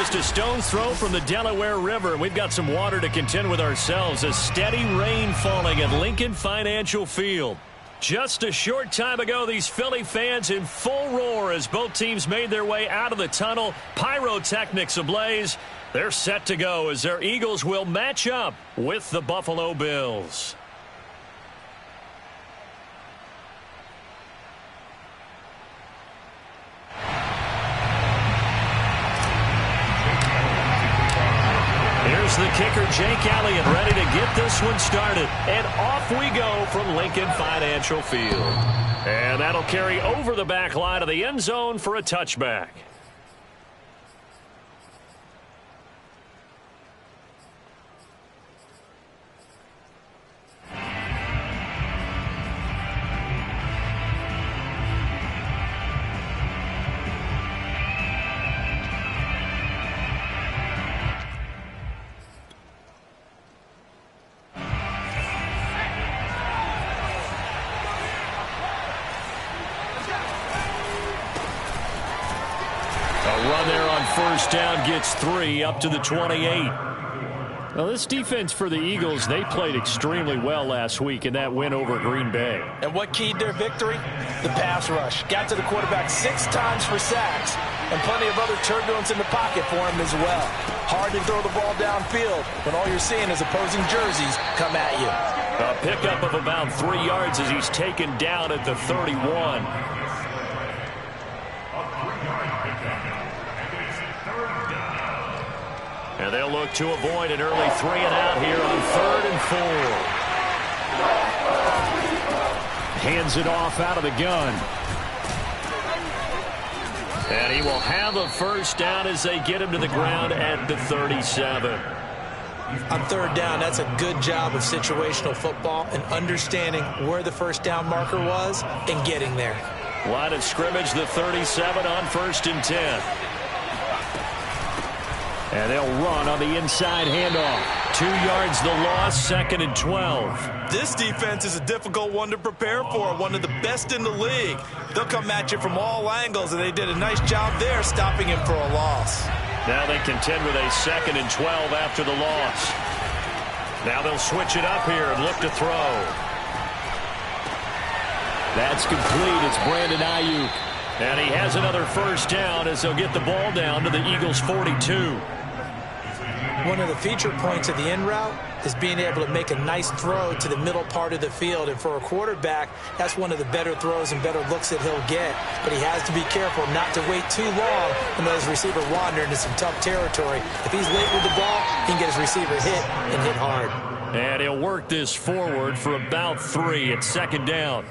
just a stone's throw from the Delaware River. We've got some water to contend with ourselves. A steady rain falling at Lincoln Financial Field. Just a short time ago, these Philly fans in full roar as both teams made their way out of the tunnel. Pyrotechnics ablaze. They're set to go as their Eagles will match up with the Buffalo Bills. Here's the kicker, Jake Elliott, ready to get this one started. And off we go from Lincoln Financial Field. And that'll carry over the back line of the end zone for a touchback. First down gets 3 up to the 28. Well, this defense for the Eagles, they played extremely well last week in that win over Green Bay. And what keyed their victory? The pass rush. Got to the quarterback 6 times for sacks, and plenty of other turbulence in the pocket for him as well. Hard to throw the ball downfield when all you're seeing is opposing jerseys come at you. A pickup of about 3 yards as he's taken down at the 31. And they'll look to avoid an early 3-and-out here on 3rd and 4. Hands it off out of the gun. And he will have a first down as they get him to the ground at the 37. On 3rd down, that's a good job of situational football and understanding where the first down marker was and getting there. Line of scrimmage, the 37 on 1st and 10. And they'll run on the inside handoff. 2 yards the loss, 2nd and 12. This defense is a difficult one to prepare for, one of the best in the league. They'll come at you from all angles, and they did a nice job there stopping him for a loss. Now they contend with a 2nd and 12 after the loss. Now they'll switch it up here and look to throw. That's complete. It's Brandon Ayuk. And he has another first down as they'll get the ball down to the Eagles' 42. One of the feature points of the in route is being able to make a nice throw to the middle part of the field. And for a quarterback, that's one of the better throws and better looks that he'll get. But he has to be careful not to wait too long and let his receiver wander into some tough territory. If he's late with the ball, he can get his receiver hit and hit hard. And he'll work this forward for about 3 at 2nd down.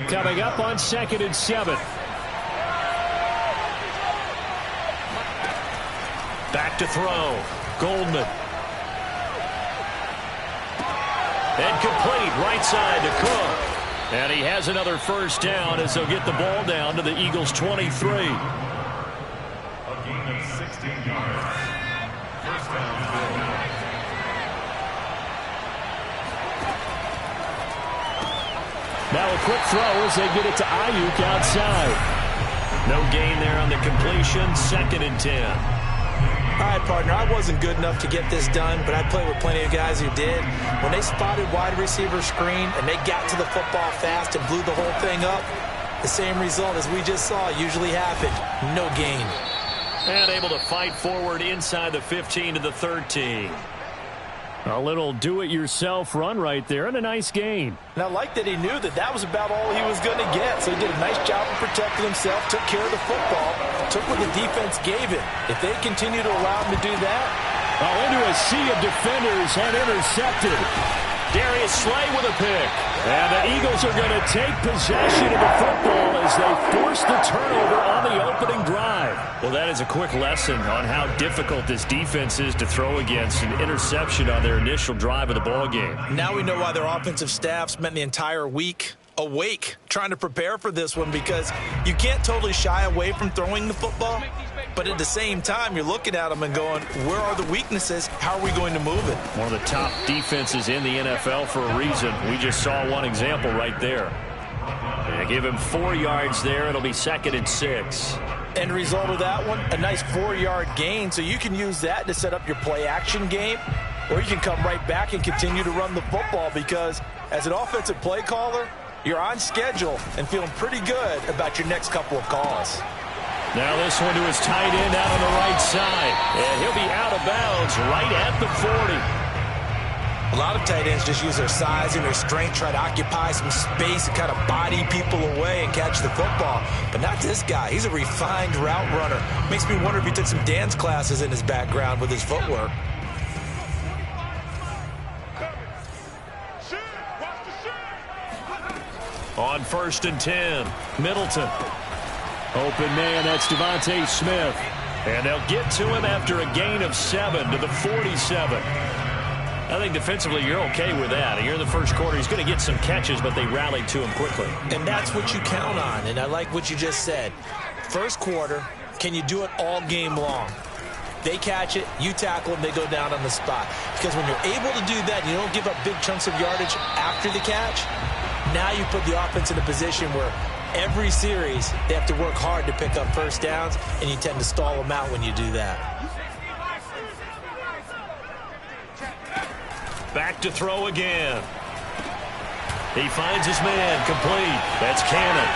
Coming up on 2nd and 7. Back to throw. Goldman. And complete right side to Cook. And he has another first down as they'll get the ball down to the Eagles' 23. A gain of 16 yards. First down, Bills. Now a quick throw as they get it to Ayuk outside. No gain there on the completion. 2nd and 10. All right, partner, I wasn't good enough to get this done, but I played with plenty of guys who did. When they spotted wide receiver screen and they got to the football fast and blew the whole thing up, the same result as we just saw usually happened. No gain. And able to fight forward inside the 15 to the 13. A little do-it-yourself run right there and a nice gain. And I like that he knew that that was about all he was going to get. So he did a nice job of protecting himself, took care of the football, took what the defense gave him. If they continue to allow him to do that. Into a sea of defenders and intercepted. Darius Slay with a pick. And the Eagles are going to take possession of the football as they force the turnover on the opening drive. Well, that is a quick lesson on how difficult this defense is to throw against. An interception on their initial drive of the ballgame. Now we know why their offensive staff spent the entire week awake trying to prepare for this one, because you can't totally shy away from throwing the football. But at the same time, you're looking at them and going, where are the weaknesses? How are we going to move it? One of the top defenses in the NFL for a reason. We just saw one example right there. They give him 4 yards there. It'll be 2nd and 6. End result of that one, a nice 4-yard gain, so you can use that to set up your play-action game, or you can come right back and continue to run the football because as an offensive play caller, you're on schedule and feeling pretty good about your next couple of calls. Now this one to his tight end out on the right side, and he'll be out of bounds right at the 40. A lot of tight ends just use their size and their strength, try to occupy some space and kind of body people away and catch the football. But not this guy. He's a refined route runner. Makes me wonder if he took some dance classes in his background with his footwork. On 1st and 10, Middleton. Open man, that's Devontae Smith. And they'll get to him after a gain of 7 to the 47. I think defensively you're okay with that. Here in the first quarter, he's going to get some catches, but they rallied to him quickly. And that's what you count on, and I like what you just said. First quarter, can you do it all game long? They catch it, you tackle them, they go down on the spot. Because when you're able to do that and you don't give up big chunks of yardage after the catch, now you put the offense in a position where every series they have to work hard to pick up first downs, and you tend to stall them out when you do that. Back to throw again. He finds his man, complete. That's Cannon.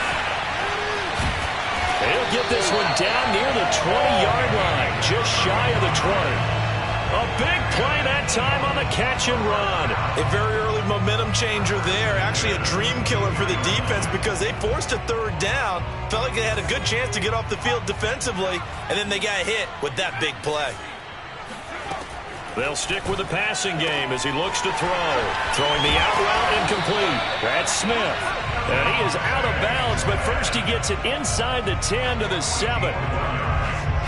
He'll get this one down near the 20-yard line, just shy of the 20. A big play that time on the catch and run. A very early momentum changer there. Actually a dream killer for the defense because they forced a third down. Felt like they had a good chance to get off the field defensively, and then they got hit with that big play. They'll stick with the passing game as he looks to throw. Throwing the out route incomplete. That's Smith. And he is out of bounds, but first he gets it inside the 10 to the 7.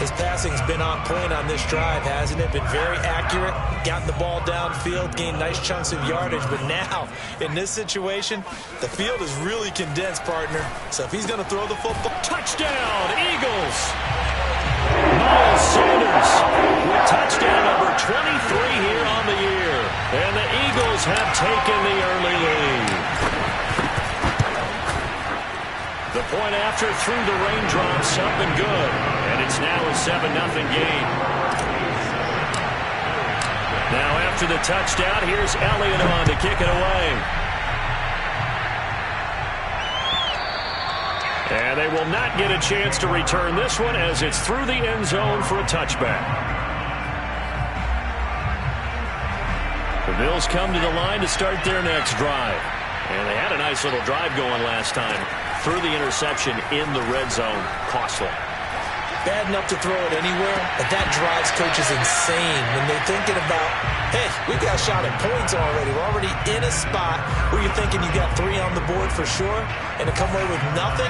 His passing's been on point on this drive, hasn't it? Been very accurate, gotten the ball downfield, gained nice chunks of yardage. But now, in this situation, the field is really condensed, partner. So if he's going to throw the football... Touchdown, Eagles! Miles Sanders with touchdown number 23 here on the year. And the Eagles have taken the early lead. The point after through the raindrops, something good. And it's now a 7-0 game. Now after the touchdown, here's Elliott on to kick it away. And they will not get a chance to return this one as it's through the end zone for a touchback. The Bills come to the line to start their next drive. And they had a nice little drive going last time. Through the interception in the red zone. Costly. Bad enough to throw it anywhere, but that drives coaches insane when they're thinking about, hey, we got a shot at points already. We're already in a spot where you're thinking you got 3 on the board for sure, and to come away with nothing,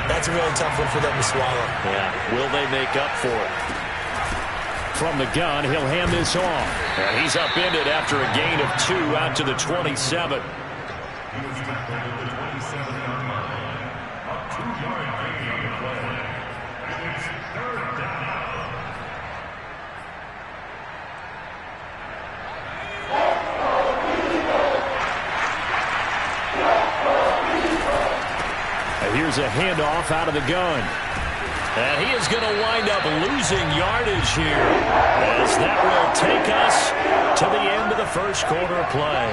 that's a really tough one for them to swallow. Yeah, will they make up for it? From the gun, he'll hand this off. And he's upended after a gain of 2 out to the 27. Here's a handoff out of the gun. And he is going to wind up losing yardage here as that will take us to the end of the first quarter of play.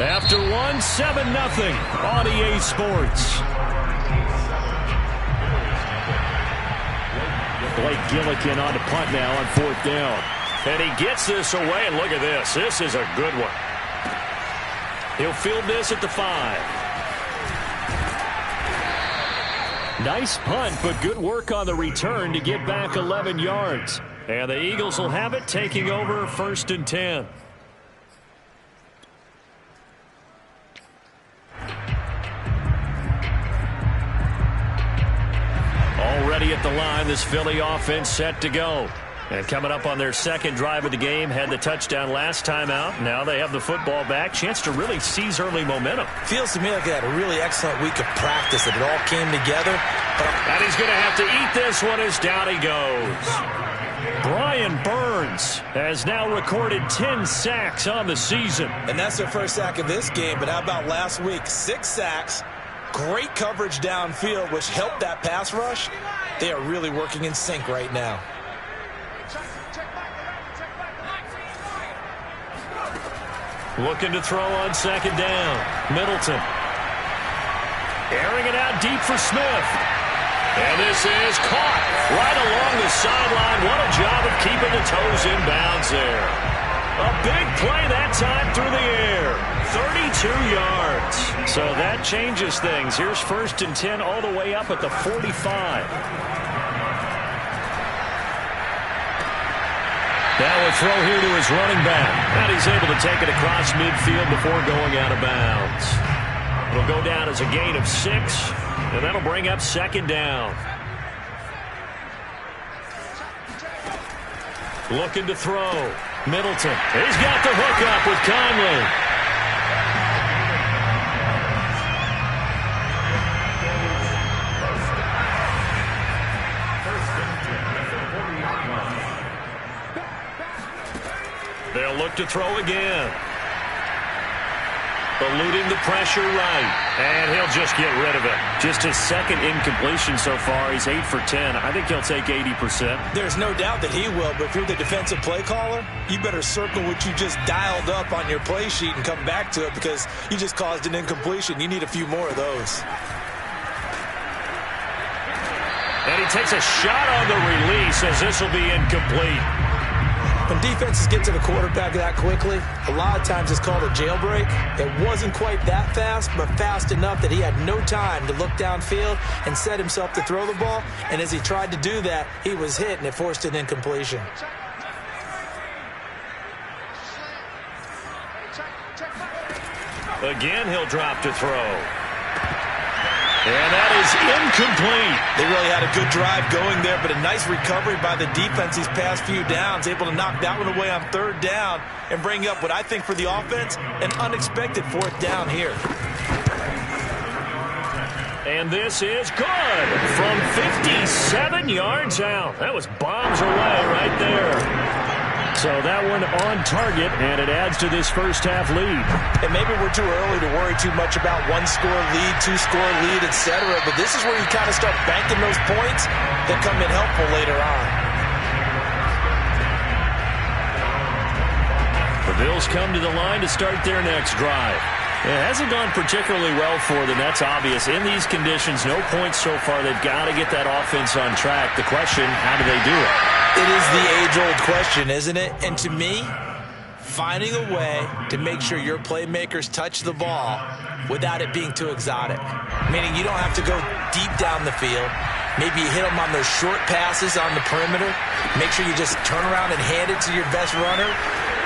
After one, 7-0 on EA Sports. Blake Gillikin on to punt now on 4th down. And he gets this away, and look at this. This is a good one. He'll field this at the 5. Nice punt, but good work on the return to get back 11 yards. And the Eagles will have it, taking over 1st and 10. Already at the line, this Philly offense set to go. And coming up on their second drive of the game, had the touchdown last time out. Now they have the football back. Chance to really seize early momentum. Feels to me like they had a really excellent week of practice, that it all came together. And he's going to have to eat this one as down he goes. Brian Burns has now recorded 10 sacks on the season. And that's their first sack of this game, but how about last week? 6 sacks, Great coverage downfield, which helped that pass rush. They are really working in sync right now. Looking to throw on second down. Middleton. Airing it out deep for Smith. And this is caught right along the sideline. What a job of keeping the toes in bounds there. A big play that time through the air. 32 yards. So that changes things. Here's 1st and 10 all the way up at the 45. Now a throw here to his running back. And he's able to take it across midfield before going out of bounds. It'll go down as a gain of 6, and that'll bring up second down. Looking to throw. Middleton. He's got the hook up with Conley. They'll look to throw again. Eluding the pressure right. And he'll just get rid of it. Just his second incompletion so far. He's 8 for 10. I think he'll take 80%. There's no doubt that he will, but if you're the defensive play caller, you better circle what you just dialed up on your play sheet and come back to it because you just caused an incompletion. You need a few more of those. And he takes a shot on the release as this will be incomplete. When defenses get to the quarterback that quickly, a lot of times it's called a jailbreak. It wasn't quite that fast, but fast enough that he had no time to look downfield and set himself to throw the ball. And as he tried to do that, he was hit, and it forced an incompletion. Again, he'll drop to throw. And that is incomplete. They really had a good drive going there, but a nice recovery by the defense these past few downs, able to knock that one away on 3rd down and bring up what I think for the offense, an unexpected 4th down here. And this is good from 57 yards out. That was bombs away right there. So that one on target, and it adds to this first half lead. And maybe we're too early to worry too much about 1-score lead, 2-score lead, etc. But this is where you kind of start banking those points that come in helpful later on. The Bills come to the line to start their next drive. It hasn't gone particularly well for them. That's obvious. In these conditions, no points so far. They've got to get that offense on track. The question, how do they do it? It is the age-old question, isn't it? And to me, finding a way to make sure your playmakers touch the ball without it being too exotic. Meaning you don't have to go deep down the field. Maybe you hit them on those short passes on the perimeter. Make sure you just turn around and hand it to your best runner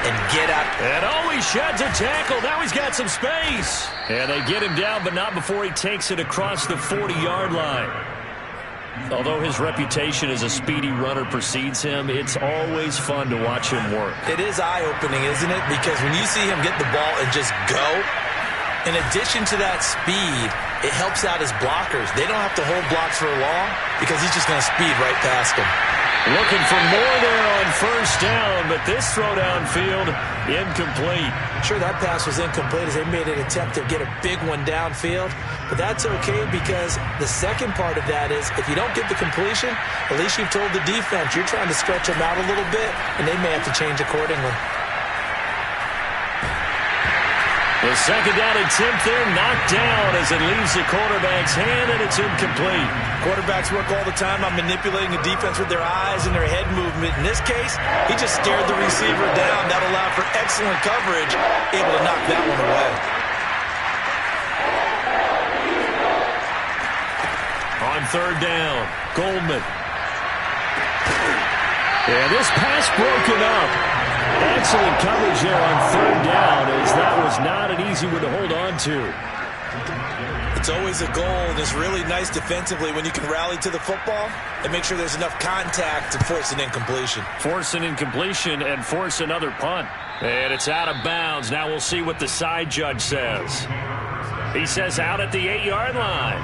and get out. And he sheds a tackle. Now he's got some space. And they get him down, but not before he takes it across the 40-yard line. Although his reputation as a speedy runner precedes him, it's always fun to watch him work. It is eye-opening, isn't it? Because when you see him get the ball and just go, in addition to that speed, it helps out his blockers. They don't have to hold blocks for long because he's just going to speed right past them. Looking for more there on 1st down, but this throw downfield, incomplete. Sure, that pass was incomplete as they made an attempt to get a big one downfield, but that's okay because the second part of that is if you don't get the completion, at least you've told the defense you're trying to stretch them out a little bit, and they may have to change accordingly. The second down attempt there knocked down as it leaves the quarterback's hand, and it's incomplete. Quarterbacks work all the time on manipulating the defense with their eyes and their head movement. In this case, he just stared the receiver down. That allowed for excellent coverage, able to knock that one away. On 3rd down, Goldman. And this pass broken up. Excellent coverage there on 3rd down as that was not an easy one to hold on to. It's always a goal, and it's really nice defensively when you can rally to the football and make sure there's enough contact to force an incompletion. Force an incompletion and force another punt. And it's out of bounds. Now we'll see what the side judge says. He says out at the 8-yard line.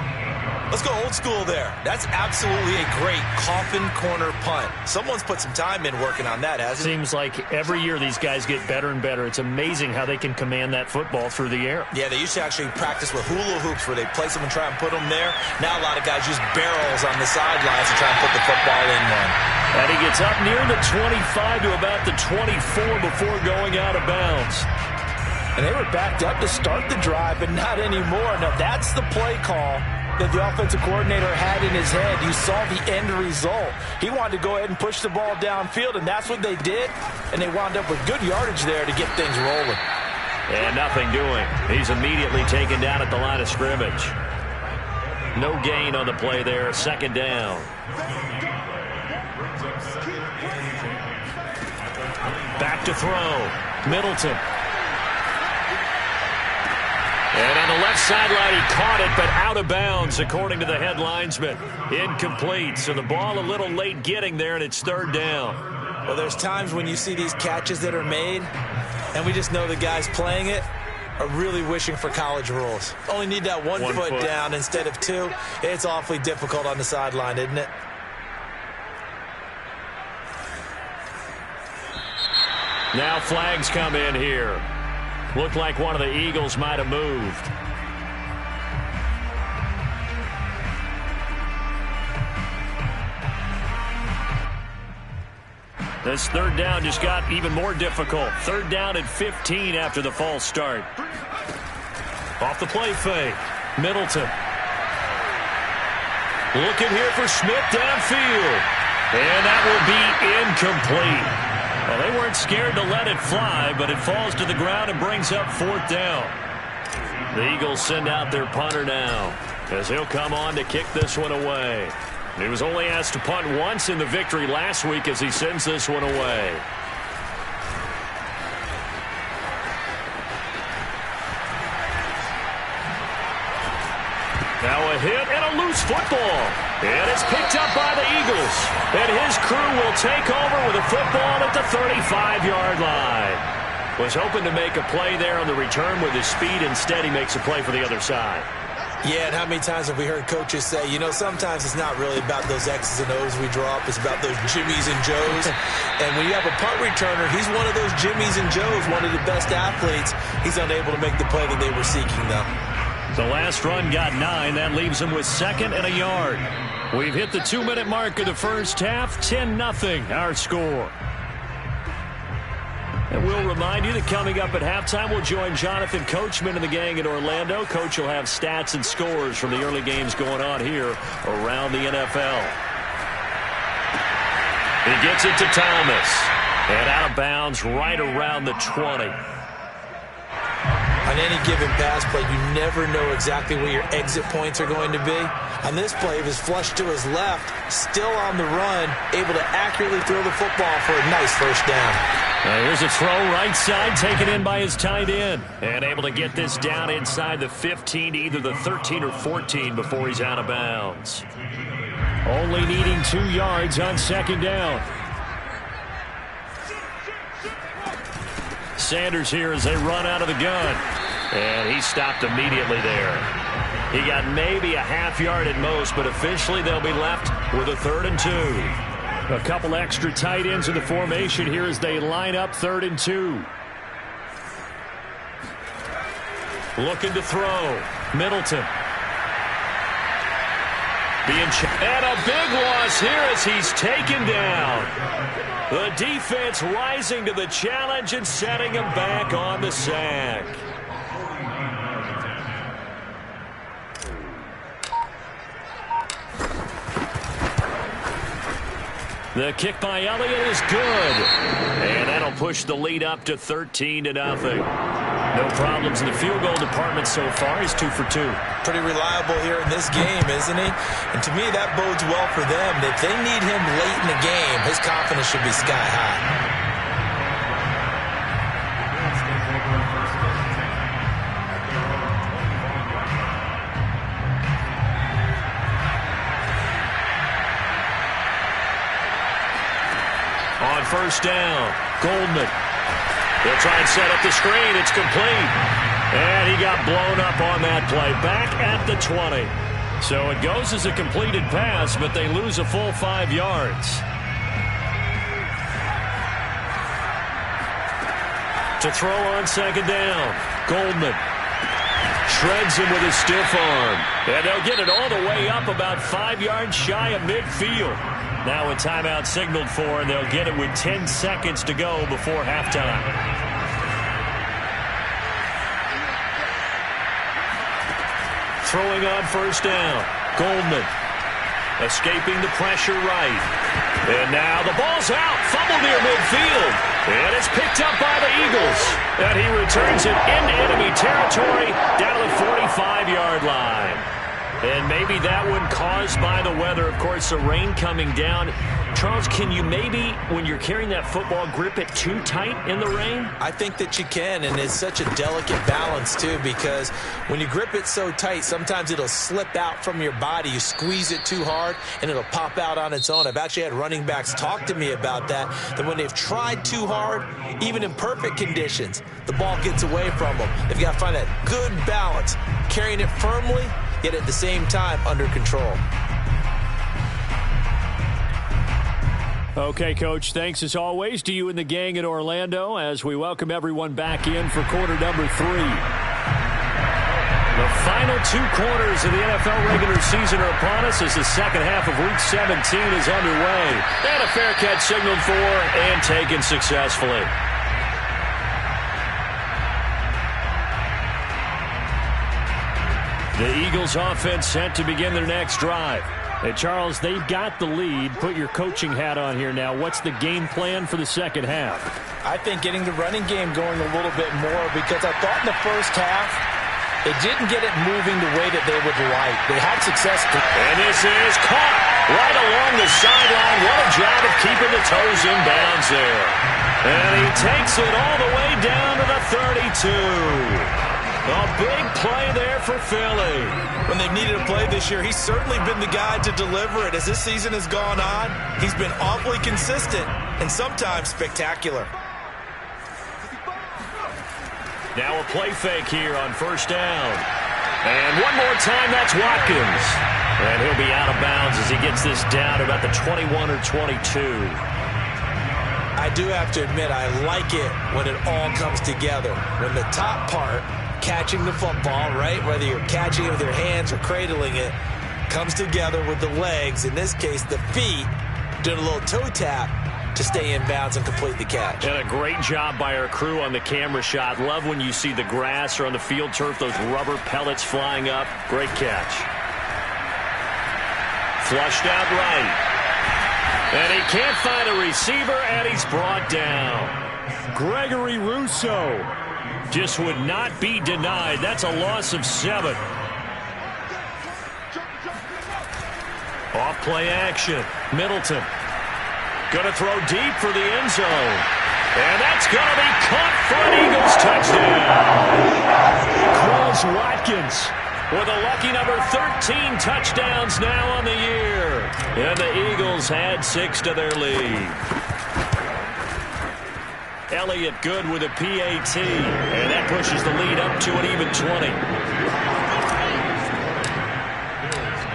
Let's go old school there. That's absolutely a great coffin corner punt. Someone's put some time in working on that, hasn't it? Seems like every year these guys get better and better. It's amazing how they can command that football through the air. Yeah, they used to actually practice with hula hoops where they place them and try and put them there. Now a lot of guys use barrels on the sidelines to try and put the football in one. And he gets up near the 25 to about the 24 before going out of bounds. And they were backed up to start the drive, but not anymore. Now that's the play call that the offensive coordinator had in his head. You saw the end result. He wanted to go ahead and push the ball downfield, and that's what they did. And they wound up with good yardage there to get things rolling. And nothing doing. He's immediately taken down at the line of scrimmage. No gain on the play there. Second down. Back to throw. Middleton. And on the left sideline, he caught it, but out of bounds, according to the head linesman. Incomplete, so the ball a little late getting there, and it's third down. Well, there's times when you see these catches that are made, and we just know the guys playing it are really wishing for college rules. Only need that one foot down instead of two. It's awfully difficult on the sideline, isn't it? Now flags come in here. Looked like one of the Eagles might have moved. This third down just got even more difficult. Third down and 15 after the false start. Off the play fake. Middleton. Looking here for Smith downfield. And that will be incomplete. Well, they weren't scared to let it fly, but it falls to the ground and brings up fourth down. The Eagles send out their punter now, as he'll come on to kick this one away. He was only asked to punt once in the victory last week as he sends this one away. Now a hit and a loose football. And it's picked up by the Eagles. And his crew will take over with a football at the 35-yard line. Was hoping to make a play there on the return with his speed. Instead, he makes a play for the other side. Yeah, and how many times have we heard coaches say, you know, sometimes it's not really about those X's and O's we draw up. It's about those Jimmies and Joes. And when you have a punt returner, he's one of those Jimmies and Joes, one of the best athletes. He's unable to make the play that they were seeking, though. The last run got 9. That leaves him with second and a yard. We've hit the 2-minute mark of the first half. 10-0 our score. And we'll remind you that coming up at halftime, we'll join Jonathan Coachman and the gang in Orlando. Coach will have stats and scores from the early games going on here around the NFL. He gets it to Thomas. And out of bounds right around the 20. On any given pass play, you never know exactly where your exit points are going to be. On this play, he was flushed to his left, still on the run, able to accurately throw the football for a nice first down. Now here's a throw right side taken in by his tight end. And able to get this down inside the 15 to either the 13 or 14 before he's out of bounds. Only needing 2 yards on second down. Sanders here as they run out of the gun. And he stopped immediately there. He got maybe a half yard at most, but officially they'll be left with a 3rd and 2. A couple extra tight ends in the formation here as they line up 3rd and 2. Looking to throw. Middleton. And a big loss here as he's taken down. The defense rising to the challenge and setting him back on the sack. The kick by Elliott is good. And that'll push the lead up to 13-0. No problems in the field goal department so far. He's 2 for 2. Pretty reliable here in this game, isn't he? And to me, that bodes well for them. If they need him late in the game, his confidence should be sky high. On first down, Goldman. They'll try and set up the screen. It's complete. And he got blown up on that play. Back at the 20. So it goes as a completed pass, but they lose a full 5 yards. To throw on second down, Goldman shreds him with his stiff arm. And they'll get it all the way up about 5 yards shy of midfield. Now a timeout signaled for, and they'll get it with 10 seconds to go before halftime. Throwing on first down, Goldman escaping the pressure right. And now the ball's out, fumble near midfield. And it's picked up by the Eagles. And he returns it into enemy territory down the 45-yard line. And maybe that one caused by the weather. Of course, the rain coming down. Charles, can you maybe, when you're carrying that football, grip it too tight in the rain? I think that you can, and it's such a delicate balance, too, because when you grip it so tight, sometimes it'll slip out from your body. You squeeze it too hard, and it'll pop out on its own. I've actually had running backs talk to me about that when they've tried too hard, even in perfect conditions, the ball gets away from them. They've got to find that good balance, carrying it firmly, yet at the same time under control. Okay, Coach, thanks as always to you and the gang in Orlando as we welcome everyone back in for quarter number 3. The final 2 quarters of the NFL regular season are upon us as the second half of Week 17 is underway. And a fair catch signaled for and taken successfully. The Eagles offense set to begin their next drive. Hey, Charles, they've got the lead. Put your coaching hat on here now. What's the game plan for the second half? I think getting the running game going a little bit more, because I thought in the first half they didn't get it moving the way that they would like. They had success. And this is caught right along the sideline. What a job of keeping the toes in bounds there. And he takes it all the way down to the 32. A big play there for Philly. When they've needed a play this year, he's certainly been the guy to deliver it. As this season has gone on, he's been awfully consistent and sometimes spectacular. Now a play fake here on first down. And one more time, that's Watkins. And he'll be out of bounds as he gets this down to about the 21 or 22. I do have to admit, I like it when it all comes together. When the top part, catching the football, right, whether you're catching it with your hands or cradling it, comes together with the legs, in this case the feet, doing a little toe tap to stay in bounds and complete the catch. And a great job by our crew on the camera shot. Love when you see the grass or on the field turf, those rubber pellets flying up. Great catch. Flushed out right. And he can't find a receiver, and he's brought down. Gregory Rousseau just would not be denied. That's a loss of 7. Off play action. Middleton going to throw deep for the end zone. And that's going to be caught for an Eagles touchdown. Quez Watkins with a lucky number 13 touchdowns now on the year. And the Eagles add 6 to their lead. Elliott good with a PAT. And that pushes the lead up to an even 20.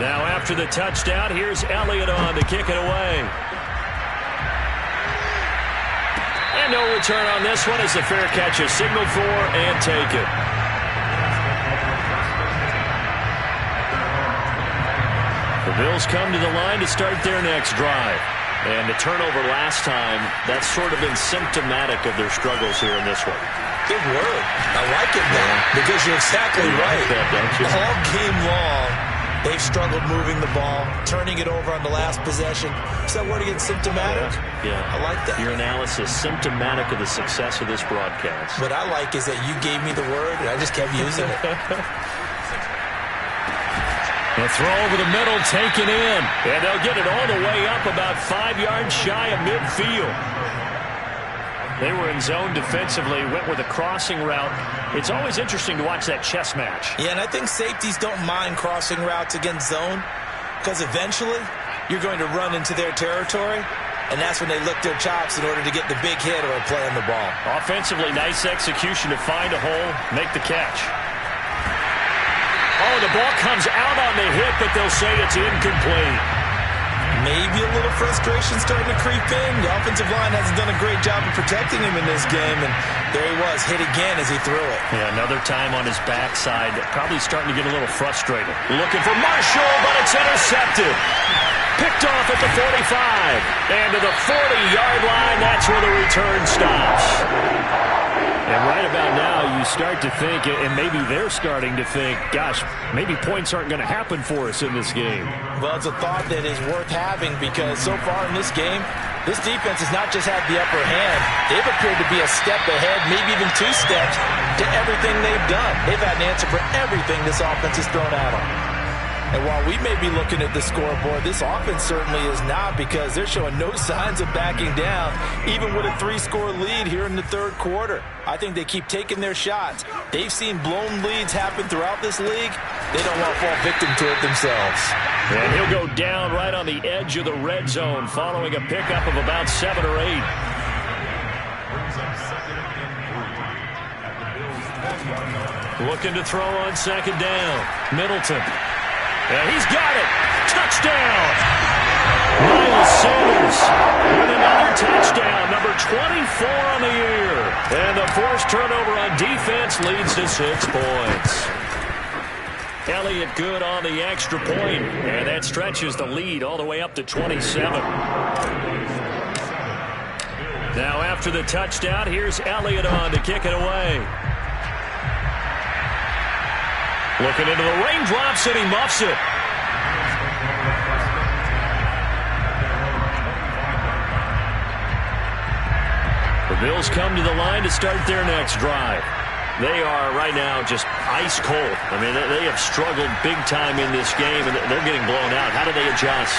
Now after the touchdown, here's Elliott on to kick it away. And no return on this one as the fair catch is signaled for and taken. The Bills come to the line to start their next drive. And the turnover last time, that's sort of been symptomatic of their struggles here in this one. Good word. I like it now because you're exactly right. Like that, don't you? All game long, they've struggled moving the ball, turning it over on the last possession. Is that word again, symptomatic? Yeah. I like that. Your analysis, symptomatic of the success of this broadcast. What I like is that you gave me the word, and I just kept using it. The throw over the middle, taken in. And they'll get it all the way up about 5 yards shy of midfield. They were in zone defensively, went with a crossing route. It's always interesting to watch that chess match. Yeah, and I think safeties don't mind crossing routes against zone because eventually you're going to run into their territory, and that's when they lick their chops in order to get the big hit or a play on the ball. Offensively, nice execution to find a hole, make the catch. Oh, Oh, the ball comes out on the hit, but they'll say it's incomplete. Maybe a little frustration starting to creep in. The offensive line hasn't done a great job of protecting him in this game, and there he was, hit again as he threw it. Yeah, another time on his backside, probably starting to get a little frustrated. Looking for Marshall, but it's intercepted. Picked off at the 45. And to the 40-yard line, that's where the return stops. And right about now, you start to think, and maybe they're starting to think, gosh, maybe points aren't going to happen for us in this game. Well, it's a thought that is worth having because so far in this game, this defense has not just had the upper hand. They've appeared to be a step ahead, maybe even 2 steps, to everything they've done. They've had an answer for everything this offense has thrown at them. And while we may be looking at the scoreboard, this offense certainly is not because they're showing no signs of backing down, even with a 3-score lead here in the third quarter. I think they keep taking their shots. They've seen blown leads happen throughout this league. They don't want to fall victim to it themselves. And he'll go down right on the edge of the red zone following a pickup of about 7 or 8. Looking to throw on second down. Middleton. Yeah, he's got it. Touchdown. Miles Sanders with another touchdown, number 24 on the year. And the forced turnover on defense leads to 6 points. Elliott good on the extra point, and that stretches the lead all the way up to 27. Now after the touchdown, here's Elliott on to kick it away. Looking into the raindrops, and he muffs it. The Bills come to the line to start their next drive. They are right now just ice cold. I mean, they have struggled big time in this game, and they're getting blown out. How do they adjust?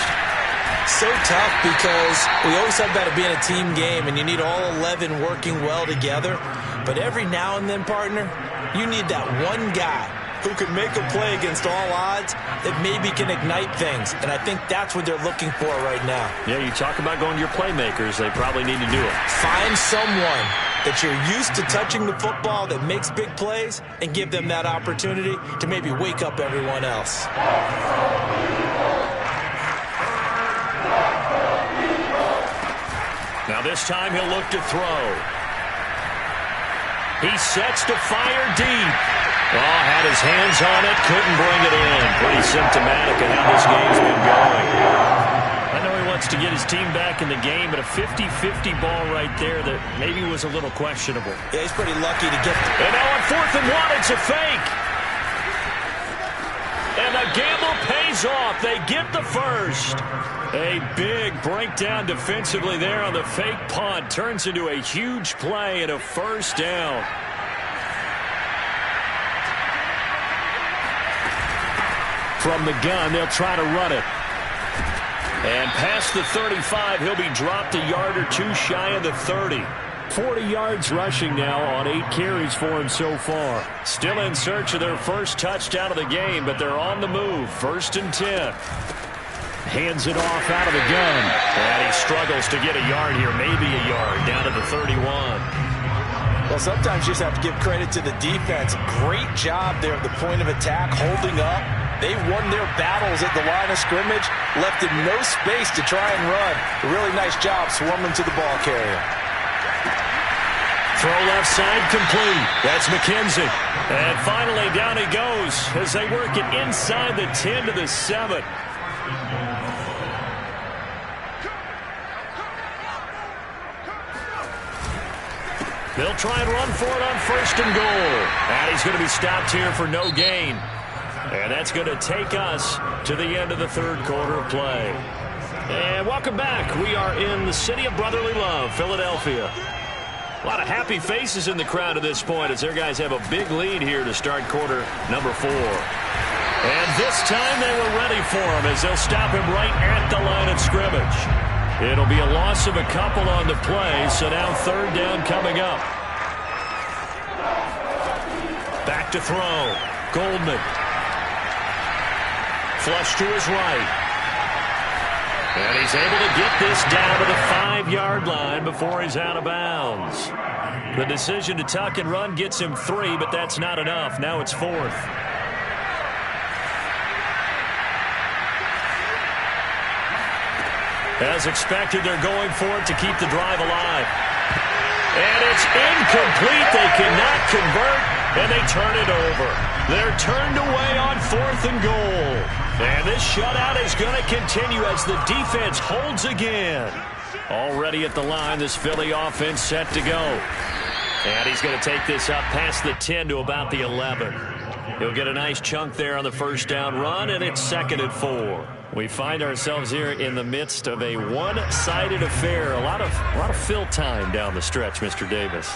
So tough because we always talk about it being a team game, and you need all 11 working well together. But every now and then, partner, you need that one guy who can make a play against all odds that maybe can ignite things. And I think that's what they're looking for right now. Yeah, you talk about going to your playmakers. They probably need to do it. Find someone that you're used to touching the football that makes big plays and give them that opportunity to maybe wake up everyone else. Now this time he'll look to throw. He sets to fire deep. Oh, had his hands on it, couldn't bring it in. Pretty symptomatic of how this game's been going. I know he wants to get his team back in the game, but a 50-50 ball right there that maybe was a little questionable. Yeah, he's pretty lucky to get And now on 4th and 1, it's a fake. And the gamble pays off. They get the first. A big breakdown defensively there on the fake punt. Turns into a huge play and a first down. From the gun, they'll try to run it. And past the 35, he'll be dropped a yard or 2 shy of the 30. 40 yards rushing now on 8 carries for him so far. Still in search of their first touchdown of the game, but they're on the move. 1st and 10. Hands it off out of the gun. And he struggles to get a yard here, maybe a yard, down to the 31. Well, sometimes you just have to give credit to the defense. Great job there at the point of attack, holding up. They won their battles at the line of scrimmage, left him no space to try and run. A really nice job swarming to the ball carrier. Throw left side complete. That's McKenzie. And finally down he goes as they work it inside the 10 to the 7. They'll try and run for it on 1st and goal. And he's going to be stopped here for no gain. And that's going to take us to the end of the third quarter of play. And welcome back. We are in the city of brotherly love, Philadelphia. A lot of happy faces in the crowd at this point as their guys have a big lead here to start quarter number 4. And this time they were ready for him as they'll stop him right at the line of scrimmage. It'll be a loss of a couple on the play, so now 3rd down coming up. Back to throw. Goldman. Flush to his right. And he's able to get this down to the 5-yard line before he's out of bounds. The decision to tuck and run gets him 3, but that's not enough. Now it's 4th. As expected, they're going for it to keep the drive alive. And it's incomplete. They cannot convert, and they turn it over. They're turned away on 4th and goal. And this shutout is going to continue as the defense holds again. Already at the line, this Philly offense set to go. And he's going to take this up past the 10 to about the 11. He'll get a nice chunk there on the first down run, and it's 2nd and 4. We find ourselves here in the midst of a one-sided affair. A lot of fill time down the stretch, Mr. Davis.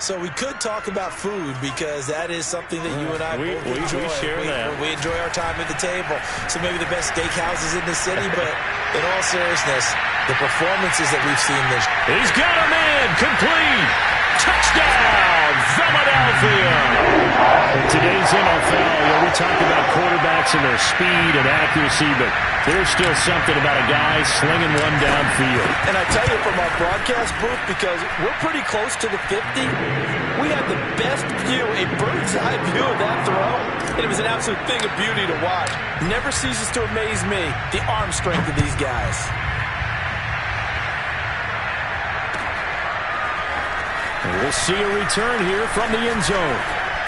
So we could talk about food because that is something that you and I both enjoy. We share that. We enjoy our time at the table. So maybe the best steakhouses in the city, but in all seriousness, the performances that we've seen this year. He's got a man complete. Touchdown, Philadelphia. In today's NFL, we talk about quarterbacks and their speed and accuracy, but there's still something about a guy slinging one downfield. And I tell you from our broadcast booth, because we're pretty close to the 50, we had the best view, a bird's-eye view of that throw. And it was an absolute thing of beauty to watch. Never ceases to amaze me, the arm strength of these guys. And we'll see a return here from the end zone.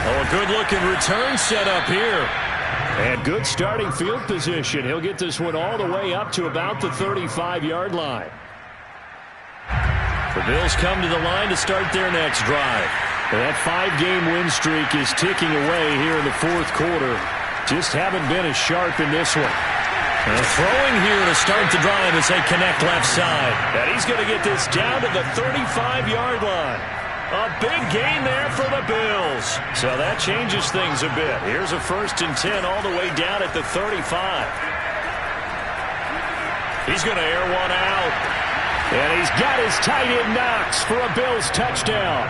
Oh, a good-looking return set up here. And good starting field position. He'll get this one all the way up to about the 35-yard line. The Bills come to the line to start their next drive. And that 5-game win streak is ticking away here in the 4th quarter. Just haven't been as sharp in this one. And throwing here to start the drive as they connect left side. And he's going to get this down to the 35-yard line. A big gain there for the Bills. So that changes things a bit. Here's a 1st and 10 all the way down at the 35. He's going to air one out. And he's got his tight end Knox for a Bills touchdown.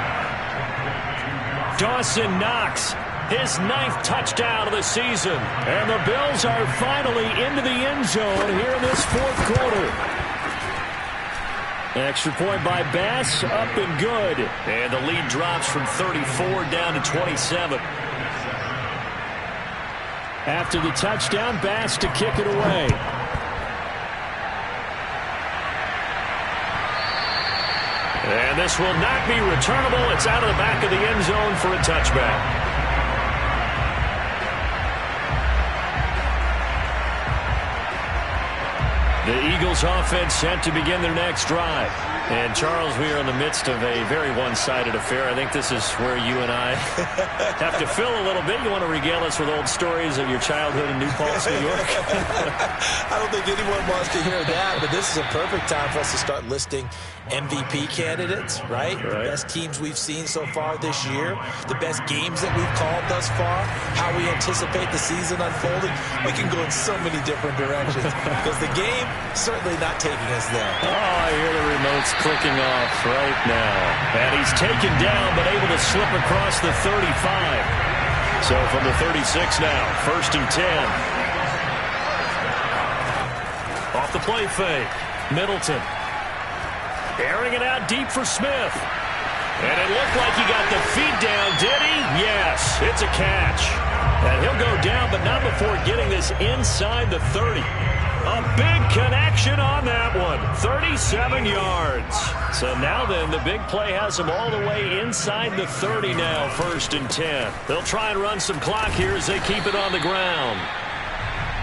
Dawson Knox, his 9th touchdown of the season. And the Bills are finally into the end zone here in this 4th quarter. Extra point by Bass, up and good. And the lead drops from 34 down to 27. After the touchdown, Bass to kick it away. And this will not be returnable. It's out of the back of the end zone for a touchback. The Eagles offense set to begin their next drive. And, Charles, we are in the midst of a very one-sided affair. I think this is where you and I have to fill a little bit. You want to regale us with old stories of your childhood in New Paltz, New York? I don't think anyone wants to hear that, but this is a perfect time for us to start listing MVP candidates, right? The best teams we've seen so far this year, the best games that we've called thus far, how we anticipate the season unfolding. We can go in so many different directions because the game certainly not taking us there. Oh, I hear the remote's clicking off right now. And he's taken down but able to slip across the 35. So from the 36 now, 1st and 10. Off the play fake, Middleton. Airing it out deep for Smith. And it looked like he got the feet down, did he? Yes, it's a catch. And he'll go down, but not before getting this inside the 30. A big connection on that one. 37 yards. So now then, the big play has them all the way inside the 30 now, 1st and 10. They'll try and run some clock here as they keep it on the ground.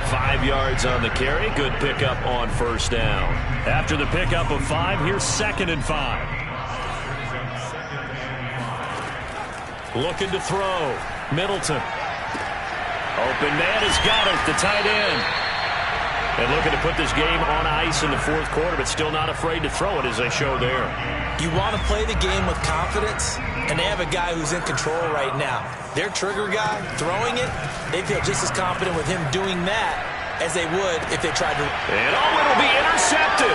5 yards on the carry. Good pickup on 1st down. After the pickup of 5, here's 2nd and 5. Looking to throw. Middleton. Open man has got it, the tight end. And looking to put this game on ice in the 4th quarter, but still not afraid to throw it as they show there. You want to play the game with confidence, and they have a guy who's in control right now. Their trigger guy, throwing it, they feel just as confident with him doing that as they would if they tried to. And it'll be intercepted.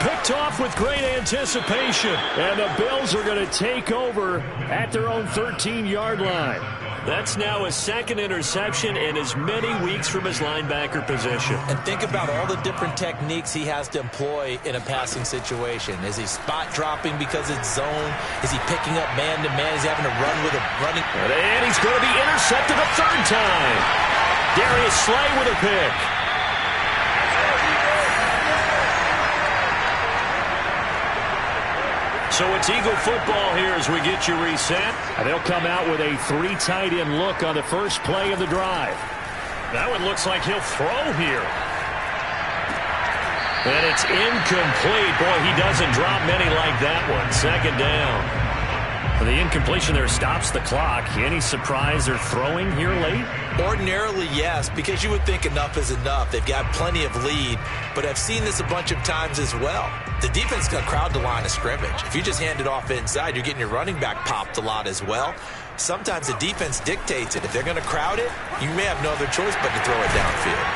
Picked off with great anticipation. And the Bills are going to take over at their own 13-yard line. That's now his 2nd interception in as many weeks from his linebacker position. And think about all the different techniques he has to employ in a passing situation. Is he spot dropping because it's zone? Is he picking up man-to-man? Is he having to run with a running? And he's going to be intercepted a 3rd time. Darius Slay with a pick. So it's Eagle football here as we get you reset. And they'll come out with a 3 tight end look on the first play of the drive. That one looks like he'll throw here. And it's incomplete. Boy, he doesn't drop many like that one. Second down. The incompletion there stops the clock. Any surprise they're throwing here late? Ordinarily, yes, because you would think enough is enough. They've got plenty of lead, but I've seen this a bunch of times as well. The defense is going to crowd the line of scrimmage. If you just hand it off inside, you're getting your running back popped a lot as well. Sometimes the defense dictates it. If they're going to crowd it, you may have no other choice but to throw it downfield.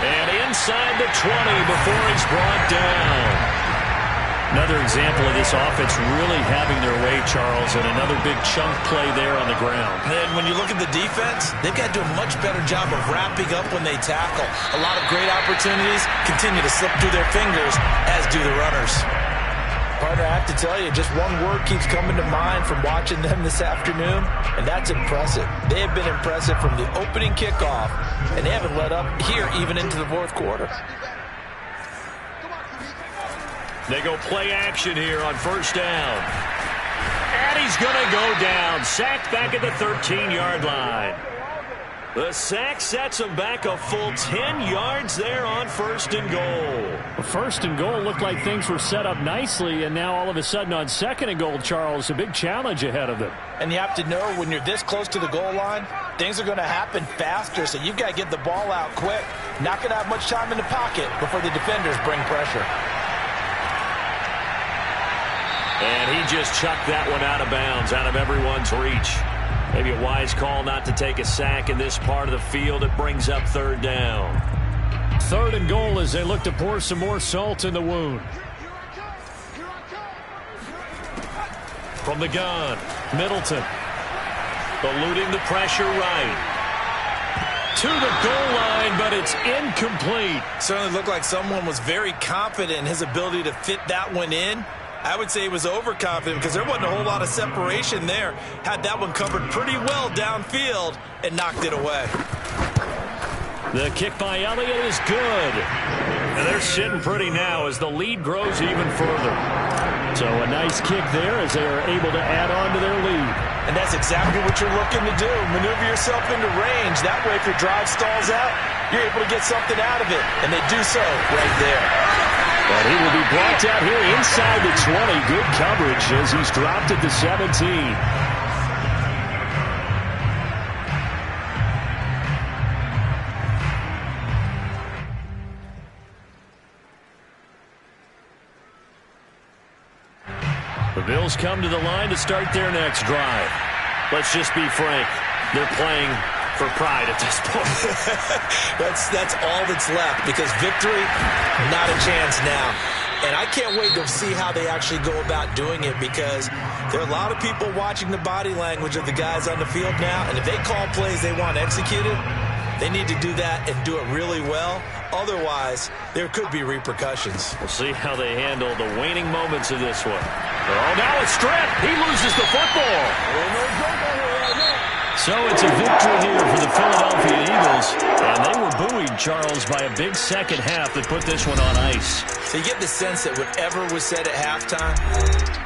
And inside the 20 before he's brought down. Another example of this offense really having their way, Charles, and another big chunk play there on the ground. And when you look at the defense, they've got to do a much better job of wrapping up when they tackle. A lot of great opportunities continue to slip through their fingers, as do the runners. Partner, I have to tell you, just one word keeps coming to mind from watching them this afternoon, and that's impressive. They have been impressive from the opening kickoff, and they haven't let up here even into the fourth quarter. They go play action here on first down. And he's going to go down. Sacked back at the 13-yard line. The sack sets him back a full 10 yards there on first and goal. First and goal looked like things were set up nicely, and now all of a sudden on second and goal, Charles, a big challenge ahead of them. And you have to know when you're this close to the goal line, things are going to happen faster, so you've got to get the ball out quick. Not going to have much time in the pocket before the defenders bring pressure. And he just chucked that one out of bounds, out of everyone's reach. Maybe a wise call not to take a sack in this part of the field. It brings up third down. Third and goal as they look to pour some more salt in the wound. From the gun, Middleton. Eluding the pressure right. To the goal line, but it's incomplete. Certainly looked like someone was very confident in his ability to fit that one in. I would say he was overconfident because there wasn't a whole lot of separation there. Had that one covered pretty well downfield and knocked it away. The kick by Elliott is good. And they're sitting pretty now as the lead grows even further. So a nice kick there as they are able to add on to their lead. And that's exactly what you're looking to do. Maneuver yourself into range. That way if your drive stalls out, you're able to get something out of it. And they do so right there. But he will be brought down here inside the 20. Good coverage as he's dropped at the 17. The Bills come to the line to start their next drive. Let's just be frank. They're playing for pride at this point. That's all that's left because victory, not a chance now. And I can't wait to see how they actually go about doing it because there are a lot of people watching the body language of the guys on the field now. And if they call plays they want executed, they need to do that and do it really well. Otherwise, there could be repercussions. We'll see how they handle the waning moments of this one. Oh, now it's stripped. He loses the football. So it's a victory here for the Philadelphia Eagles. And they were buoyed, Charles, by a big second half that put this one on ice. So you get the sense that whatever was said at halftime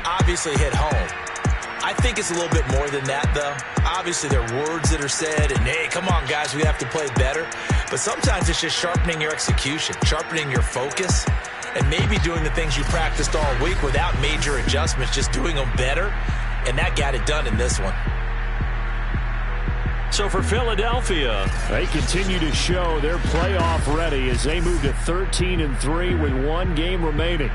obviously hit home. I think it's a little bit more than that, though. Obviously, there are words that are said, and, hey, come on, guys, we have to play better. But sometimes it's just sharpening your execution, sharpening your focus, and maybe doing the things you practiced all week without major adjustments, just doing them better. And that got it done in this one. So for Philadelphia, they continue to show they're playoff ready as they move to 13-3 with one game remaining.